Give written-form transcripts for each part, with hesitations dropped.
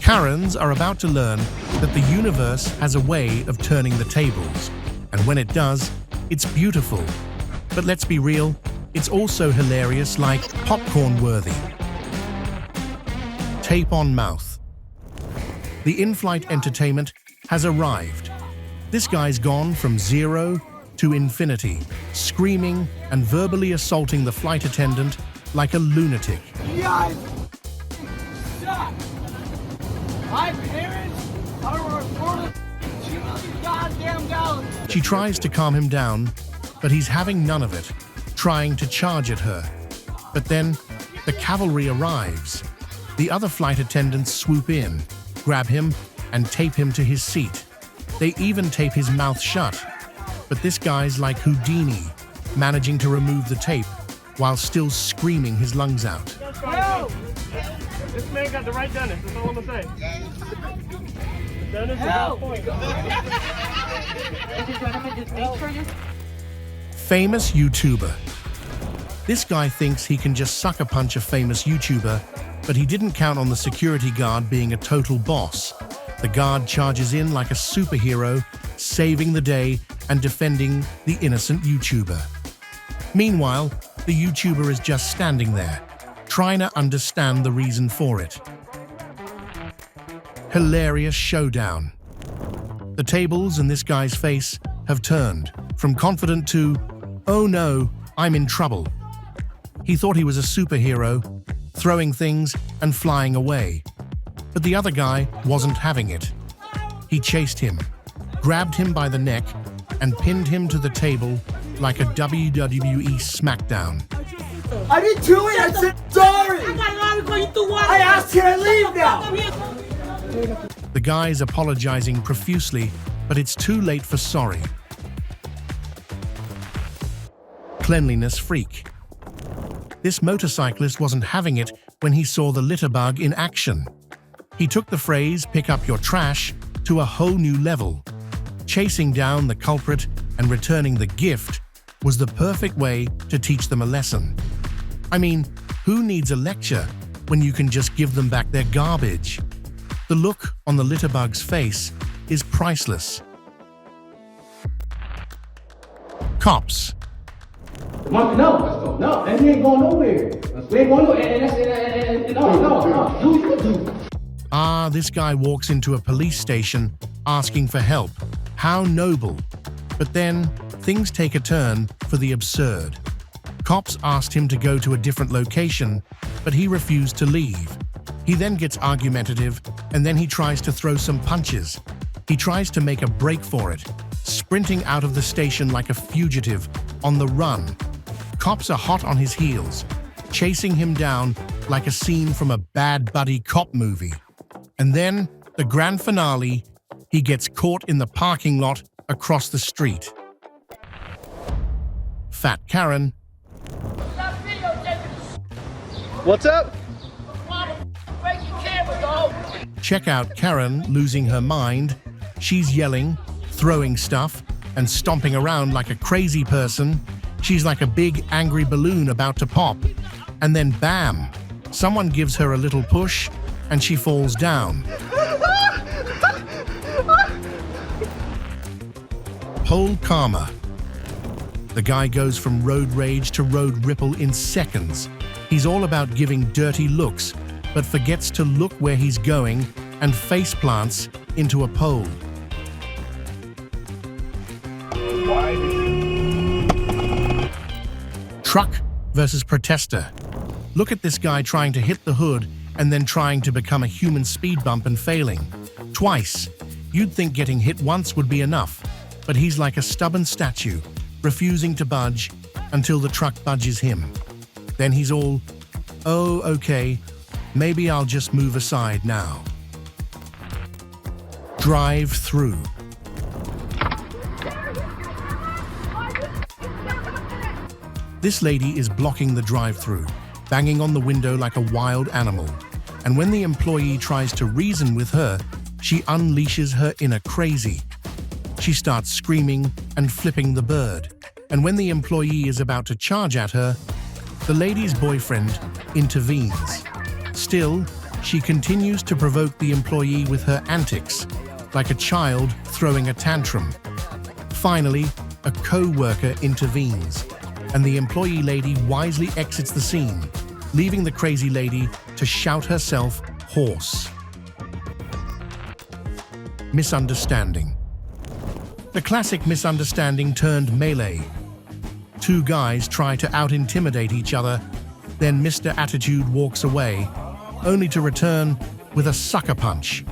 Karens are about to learn that the universe has a way of turning the tables, and when it does, it's beautiful. But let's be real, it's also hilarious, like popcorn-worthy. Tape on mouth. The Inflight entertainment has arrived. This guy's gone from 0 to infinity, screaming and verbally assaulting the flight attendant like a lunatic. Guys, shut! My parents are worth $2 million goddamn dollars. She tries to calm him down, but he's having none of it, trying to charge at her. But then, the cavalry arrives. The other flight attendants swoop in, grab him, and tape him to his seat. They even tape his mouth shut. But this guy's like Houdini, managing to remove the tape while still screaming his lungs out. No! This man got the right dentist, that's all I'm gonna say. The dentist is on point. Famous YouTuber. This guy thinks he can just sucker punch a famous YouTuber, but he didn't count on the security guard being a total boss. The guard charges in like a superhero, saving the day and defending the innocent YouTuber. Meanwhile, the YouTuber is just standing there, trying to understand the reason for it. Hilarious showdown. The tables in this guy's face have turned from confident to, oh no, I'm in trouble. He thought he was a superhero, throwing things and flying away. But the other guy wasn't having it. He chased him, grabbed him by the neck, and pinned him to the table like a WWE SmackDown. I didn't do it, I said sorry! I asked you to leave now! The guy's apologizing profusely, but it's too late for sorry. Cleanliness freak. This motorcyclist wasn't having it when he saw the litter bug in action. He took the phrase, "pick up your trash," to a whole new level. Chasing down the culprit and returning the gift was the perfect way to teach them a lesson. I mean, who needs a lecture when you can just give them back their garbage? The look on the litterbug's face is priceless. Cops. No, and he ain't going nowhere. We ain't going nowhere. No. This guy walks into a police station asking for help. How noble. But then, things take a turn for the absurd. Cops asked him to go to a different location, but he refused to leave. He then gets argumentative, and then he tries to throw some punches. He tries to make a break for it, sprinting out of the station like a fugitive on the run. Cops are hot on his heels, chasing him down like a scene from a Bad Buddy Cop movie. And then, the grand finale, he gets caught in the parking lot across the street. Fat Karen. What's up? Check out Karen losing her mind. She's yelling, throwing stuff, and stomping around like a crazy person. She's like a big angry balloon about to pop. And then bam! Someone gives her a little push, and she falls down. Pole karma. The guy goes from road rage to road ripple in seconds. He's all about giving dirty looks, but forgets to look where he's going and face plants into a pole. Truck versus protester. Look at this guy trying to hit the hood and then trying to become a human speed bump and failing. Twice. You'd think getting hit once would be enough, but he's like a stubborn statue, refusing to budge until the truck budges him. Then he's all, oh, okay, maybe I'll just move aside now. Drive-thru. This lady is blocking the drive-thru, banging on the window like a wild animal. And when the employee tries to reason with her, she unleashes her inner crazy. She starts screaming and flipping the bird. And when the employee is about to charge at her, the lady's boyfriend intervenes. Still, She continues to provoke the employee with her antics, like a child throwing a tantrum. Finally, a co-worker intervenes, and the employee lady wisely exits the scene, leaving the crazy lady to shout herself hoarse. Misunderstanding. The classic misunderstanding turned melee. Two guys try to out-intimidate each other, then Mr. Attitude walks away, only to return with a sucker punch.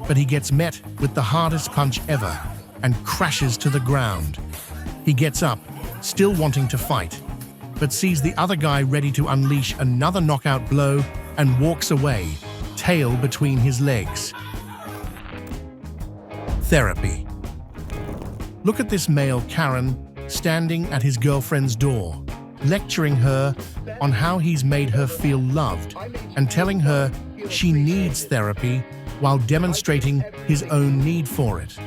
But he gets met with the hardest punch ever and crashes to the ground. He gets up, still wanting to fight, but sees the other guy ready to unleash another knockout blow and walks away, tail between his legs. Therapy. Look at this male Karen standing at his girlfriend's door, lecturing her on how he's made her feel loved and telling her she needs therapy while demonstrating his own need for it.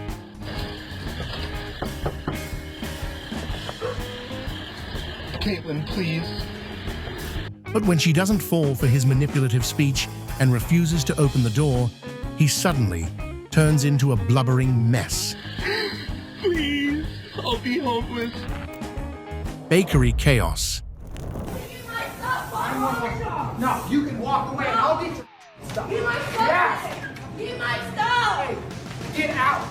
Caitlin, please. But when she doesn't fall for his manipulative speech and refuses to open the door, he suddenly turns into a blubbering mess. Please, I'll be homeless. Bakery chaos. No, you can walk away. I'll get your stuff. Get my stuff! Yes. Get my stuff! Get out.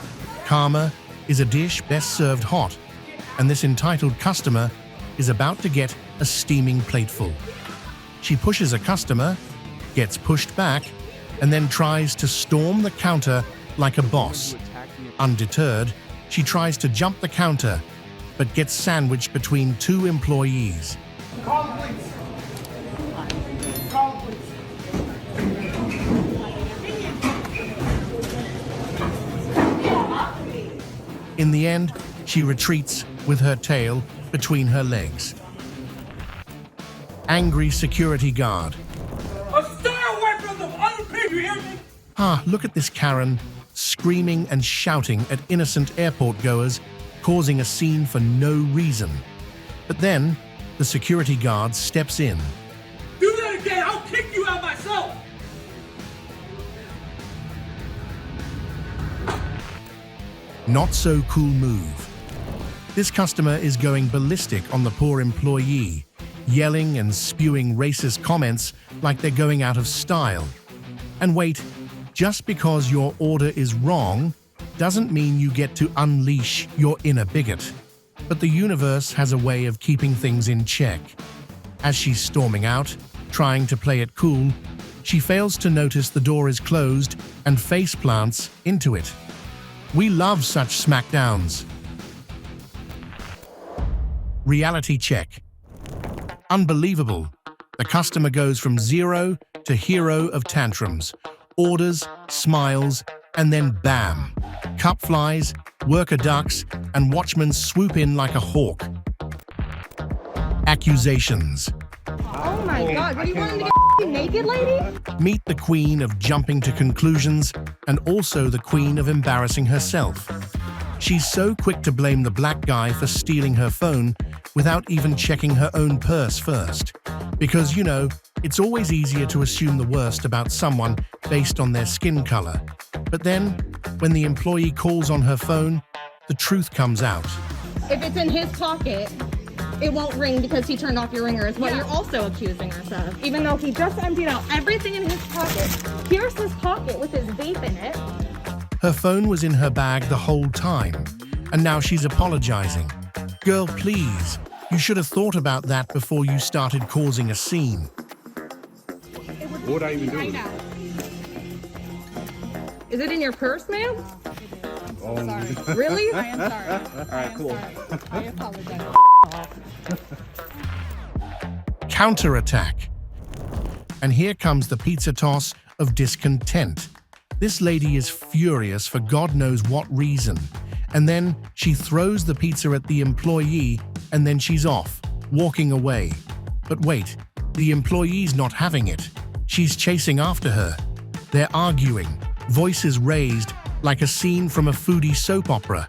Karma is a dish best served hot, and this entitled customer is about to get a steaming plateful. She pushes a customer, gets pushed back, and then tries to storm the counter like a boss. Undeterred, she tries to jump the counter, but gets sandwiched between two employees. Call the police. Call the police. In the end, she retreats with her tail between her legs. Angry security guard. Stay away from the other people, you hear me? Look at this Karen, screaming and shouting at innocent airport goers, causing a scene for no reason. But then, the security guard steps in. Do that again, I'll kick you out myself. Not so cool move. This customer is going ballistic on the poor employee, yelling and spewing racist comments like they're going out of style. And wait, just because your order is wrong doesn't mean you get to unleash your inner bigot. But the universe has a way of keeping things in check. As she's storming out, trying to play it cool, she fails to notice the door is closed and face plants into it. We love such smackdowns. Reality check. Unbelievable. The customer goes from zero to hero of tantrums, orders, smiles, and then bam. Cup flies, worker ducks, and watchmen swoop in like a hawk. Accusations. Oh my god, what do you want him to get naked, lady? Meet the queen of jumping to conclusions and also the queen of embarrassing herself. She's so quick to blame the black guy for stealing her phone without even checking her own purse first. Because, you know, it's always easier to assume the worst about someone based on their skin color. But then, when the employee calls on her phone, the truth comes out. If it's in his pocket, it won't ring because he turned off your ringer, is what you're also accusing us of. Even though he just emptied out everything in his pocket. Here's his pocket with his vape in it. Her phone was in her bag the whole time, and now she's apologizing. Girl, please, you should have thought about that before you started causing a scene. What would I even do? Right now. Is it in your purse, ma'am? Oh, Sorry. Really? I am sorry. All right, cool. I apologize. Counterattack. And here comes the pizza toss of discontent. This lady is furious for God knows what reason. And then she throws the pizza at the employee and then she's off, walking away. But wait, the employee's not having it. She's chasing after her. They're arguing, voices raised like a scene from a foodie soap opera.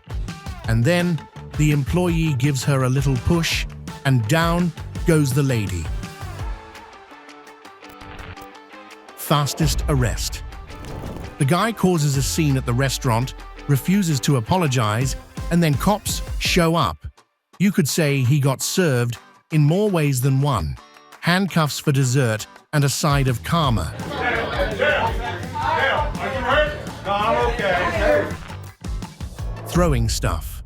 And then the employee gives her a little push and down goes the lady. fastest arrest. The guy causes a scene at the restaurant, refuses to apologize, and then cops show up. You could say he got served in more ways than one. Handcuffs for dessert and a side of karma. Throwing stuff.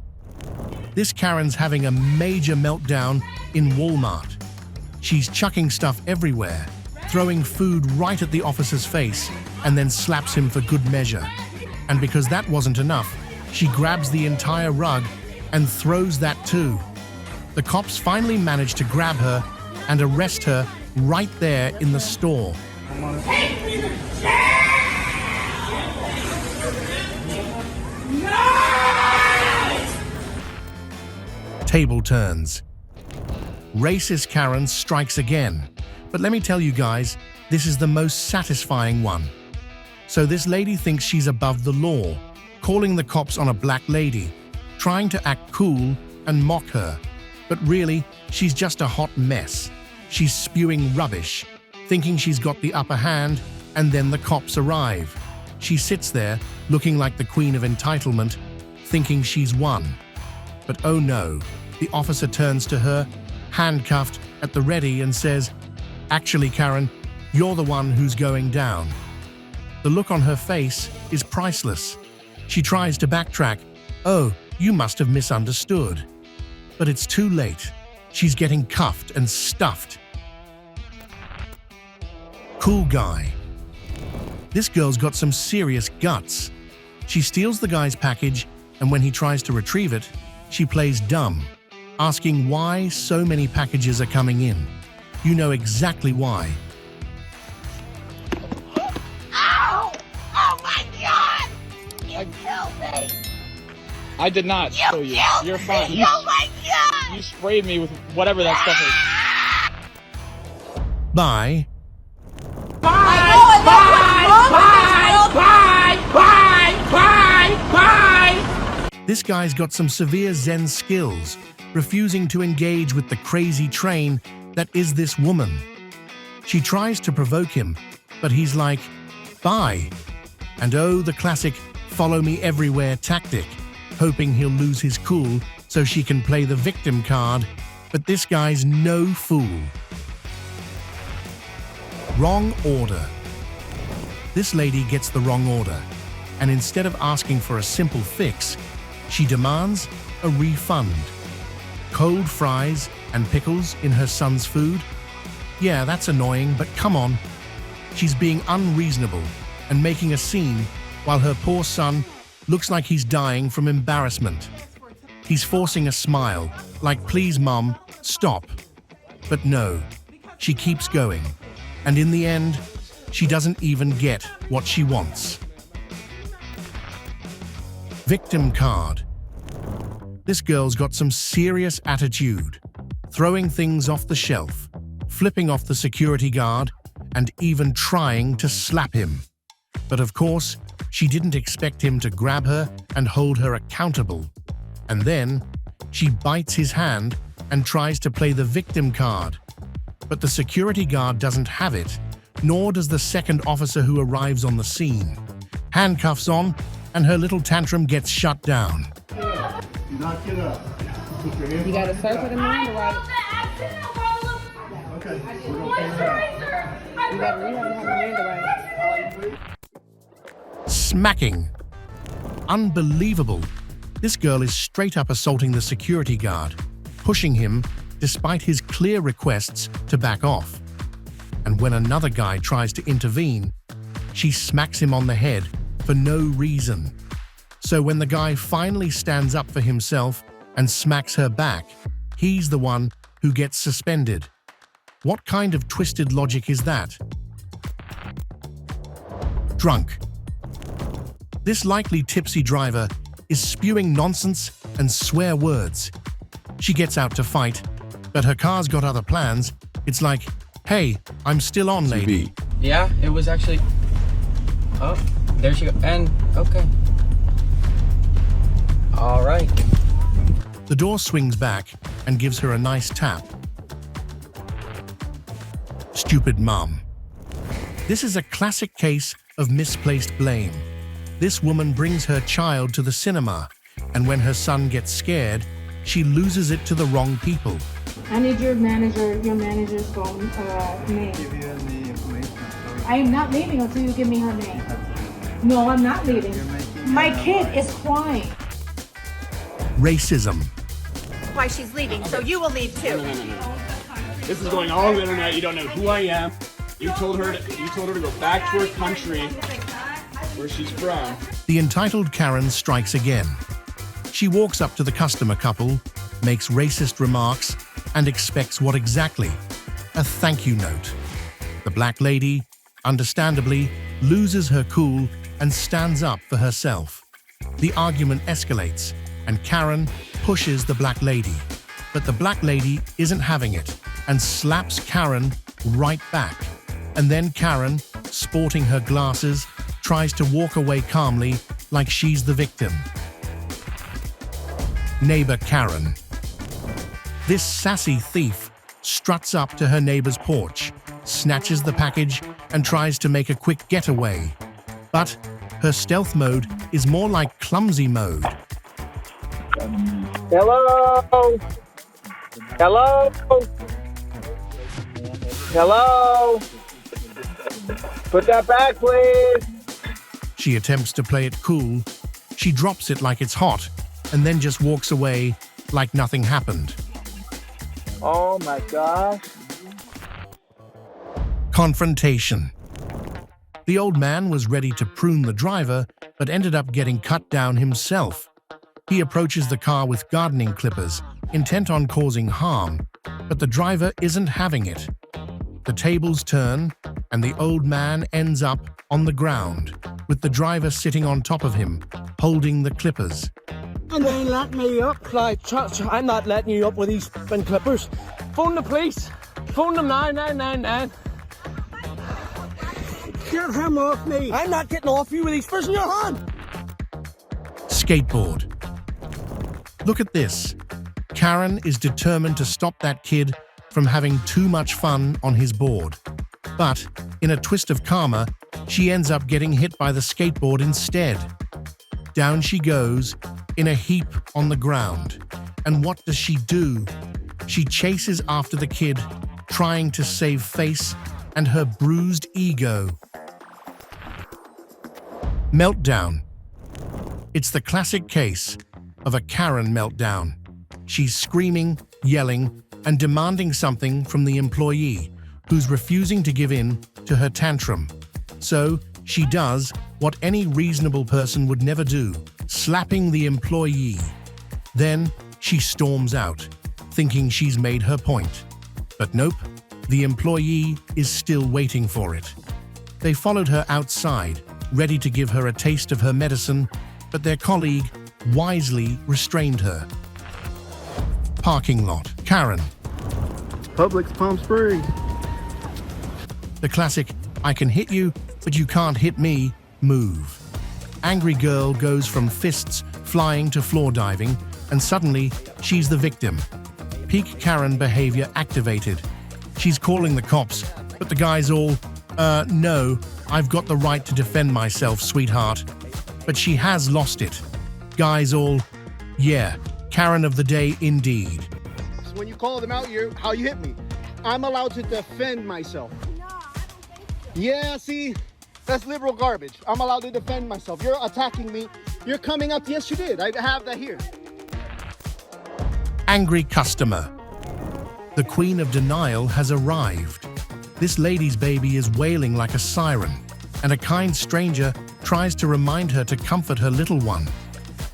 This Karen's having a major meltdown in Walmart. She's chucking stuff everywhere, throwing food right at the officer's face, and then slaps him for good measure. And because that wasn't enough, she grabs the entire rug and throws that too. The cops finally manage to grab her and arrest her right there in the store. Take me to jail! No! Table turns. Racist Karen strikes again. But let me tell you guys, this is the most satisfying one. So this lady thinks she's above the law, calling the cops on a black lady, trying to act cool and mock her. But really, she's just a hot mess. She's spewing rubbish, thinking she's got the upper hand, and then the cops arrive. She sits there, looking like the queen of entitlement, thinking she's won. But oh no, the officer turns to her, handcuffed at the ready, and says, "Actually, Karen, you're the one who's going down." The look on her face is priceless. She tries to backtrack. "Oh, you must have misunderstood." But it's too late. She's getting cuffed and stuffed. Cool guy. This girl's got some serious guts. She steals the guy's package, and when he tries to retrieve it, she plays dumb, asking why so many packages are coming in. You know exactly why. Ow! Oh my God! You killed me! I did not You kill you. killed You're me! fine. Oh my God! You sprayed me with whatever that stuff is. Bye. This guy's got some severe Zen skills, refusing to engage with the crazy train that is this woman. She tries to provoke him, but he's like, "Bye." And oh, the classic follow me everywhere tactic, hoping he'll lose his cool so she can play the victim card, but this guy's no fool. Wrong order. This lady gets the wrong order, and instead of asking for a simple fix, she demands a refund. Cold fries and pickles in her son's food? Yeah, that's annoying, but come on. She's being unreasonable and making a scene while her poor son looks like he's dying from embarrassment. He's forcing a smile, like, "Please, Mom, stop." But no, she keeps going. And in the end, she doesn't even get what she wants. Victim card. This girl's got some serious attitude, throwing things off the shelf, flipping off the security guard, and even trying to slap him. But of course, she didn't expect him to grab her and hold her accountable. And then, she bites his hand and tries to play the victim card. But the security guard doesn't have it, nor does the second officer who arrives on the scene. Handcuffs on, and her little tantrum gets shut down. Knock it up. Put your hands You gotta search for the Miranda right. Okay. You gotta have the Miranda right. Smacking. Unbelievable. This girl is straight up assaulting the security guard, pushing him despite his clear requests to back off. And when another guy tries to intervene, she smacks him on the head for no reason. So when the guy finally stands up for himself and smacks her back, he's the one who gets suspended. What kind of twisted logic is that? Drunk. This likely tipsy driver is spewing nonsense and swear words. She gets out to fight, but her car's got other plans. It's like, "Hey, I'm still on, lady." Yeah, it was actually... Oh, there she goes. And, okay. All right. The door swings back and gives her a nice tap. Stupid mum. This is a classic case of misplaced blame. This woman brings her child to the cinema, and when her son gets scared, she loses it to the wrong people. I need your manager's phone name. Give you the information. I am not leaving until you give me her name. No, I'm not leaving. My kid is crying. Racism. Why she's leaving, so you will leave too. No. This is going all over the internet. You don't know who I am. You told her to go back to her country where she's from. The entitled Karen strikes again. She walks up to the customer couple, makes racist remarks, and expects what exactly? A thank you note. The black lady, understandably, loses her cool and stands up for herself. The argument escalates, and Karen pushes the black lady. But the black lady isn't having it and slaps Karen right back. And then Karen, sporting her glasses, tries to walk away calmly like she's the victim. Neighbor Karen. This sassy thief struts up to her neighbor's porch, snatches the package, and tries to make a quick getaway. But her stealth mode is more like clumsy mode. Hello? Hello? Hello? Put that back, please. She attempts to play it cool. She drops it like it's hot, and then just walks away like nothing happened. Oh my gosh. Confrontation. The old man was ready to prune the driver, but ended up getting cut down himself. He approaches the car with gardening clippers, intent on causing harm, but the driver isn't having it. The tables turn, and the old man ends up on the ground, with the driver sitting on top of him, holding the clippers. And they let me up. Like, I'm not letting you up with these spin clippers. Phone the police. Phone them now, 999. Get him off me. I'm not getting off you with these fish in your hand. Skateboard. Look at this. Karen is determined to stop that kid from having too much fun on his board. But, in a twist of karma, she ends up getting hit by the skateboard instead. Down she goes, in a heap on the ground. And what does she do? She chases after the kid, trying to save face and her bruised ego. Meltdown. It's the classic case of a Karen meltdown. She's screaming, yelling, and demanding something from the employee, who's refusing to give in to her tantrum. So, she does what any reasonable person would never do, slapping the employee. Then, she storms out, thinking she's made her point. But nope, the employee is still waiting for it. They followed her outside, ready to give her a taste of her medicine, but their colleague wisely restrained her. Parking lot. Karen. Publix Palm Springs. The classic, I can hit you, but you can't hit me, move. Angry girl goes from fists flying to floor diving, and suddenly, she's the victim. Peak Karen behavior activated. She's calling the cops, but the guy's all, no, I've got the right to defend myself, sweetheart. But she has lost it. Guy's all, yeah, Karen of the day indeed. So when you call them out, how you hit me. I'm allowed to defend myself. Yeah, see, that's liberal garbage. I'm allowed to defend myself. You're attacking me. You're coming up. Yes, you did. I have that here. Angry customer. The queen of denial has arrived. This lady's baby is wailing like a siren, and a kind stranger tries to remind her to comfort her little one.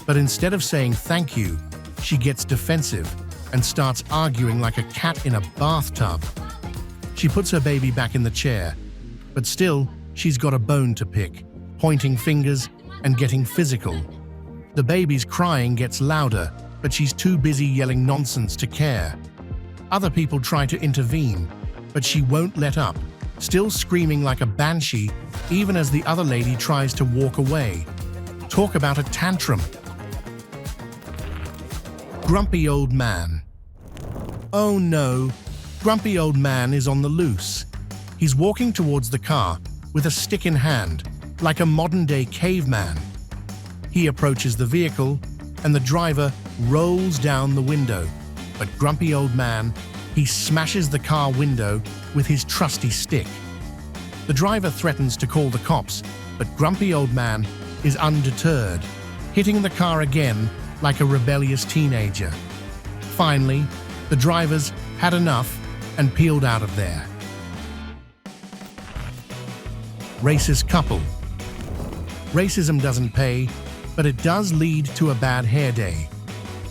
But instead of saying thank you, she gets defensive and starts arguing like a cat in a bathtub. She puts her baby back in the chair, but still, she's got a bone to pick, pointing fingers and getting physical. The baby's crying gets louder, but she's too busy yelling nonsense to care. Other people try to intervene, but she won't let up, still screaming like a banshee, even as the other lady tries to walk away. Talk about a tantrum. Grumpy old man. Oh no, grumpy old man is on the loose. He's walking towards the car, with a stick in hand, like a modern-day caveman. He approaches the vehicle, and the driver rolls down the window. But grumpy old man, he smashes the car window with his trusty stick. The driver threatens to call the cops, but grumpy old man is undeterred, hitting the car again like a rebellious teenager. Finally, the drivers had enough and peeled out of there. Racist couple. Racism doesn't pay, but it does lead to a bad hair day.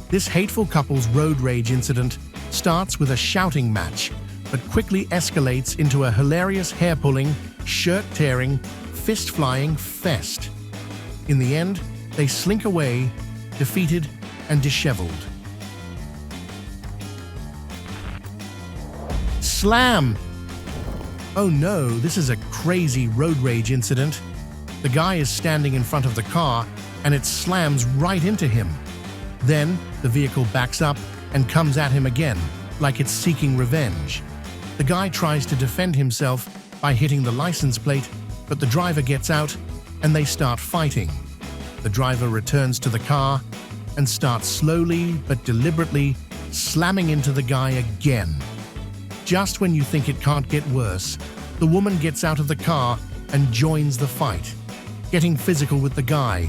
This hateful couple's road rage incident starts with a shouting match, but quickly escalates into a hilarious hair-pulling, shirt-tearing, fist-flying fest. In the end, they slink away, defeated and disheveled. Slam! Oh no, this is a crazy road rage incident. The guy is standing in front of the car and it slams right into him. Then, the vehicle backs up and comes at him again, like it's seeking revenge. The guy tries to defend himself by hitting the license plate, but the driver gets out and they start fighting. The driver returns to the car and starts slowly but deliberately slamming into the guy again. Just when you think it can't get worse, the woman gets out of the car and joins the fight, getting physical with the guy.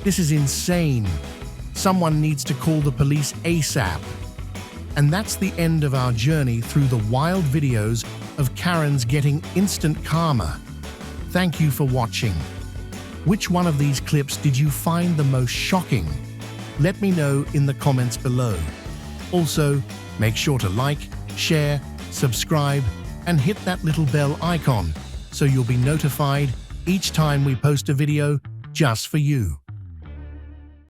This is insane. Someone needs to call the police ASAP. And that's the end of our journey through the wild videos of Karens getting instant karma. Thank you for watching. Which one of these clips did you find the most shocking? Let me know in the comments below. Also, make sure to like, share, subscribe, and hit that little bell icon so you'll be notified each time we post a video just for you.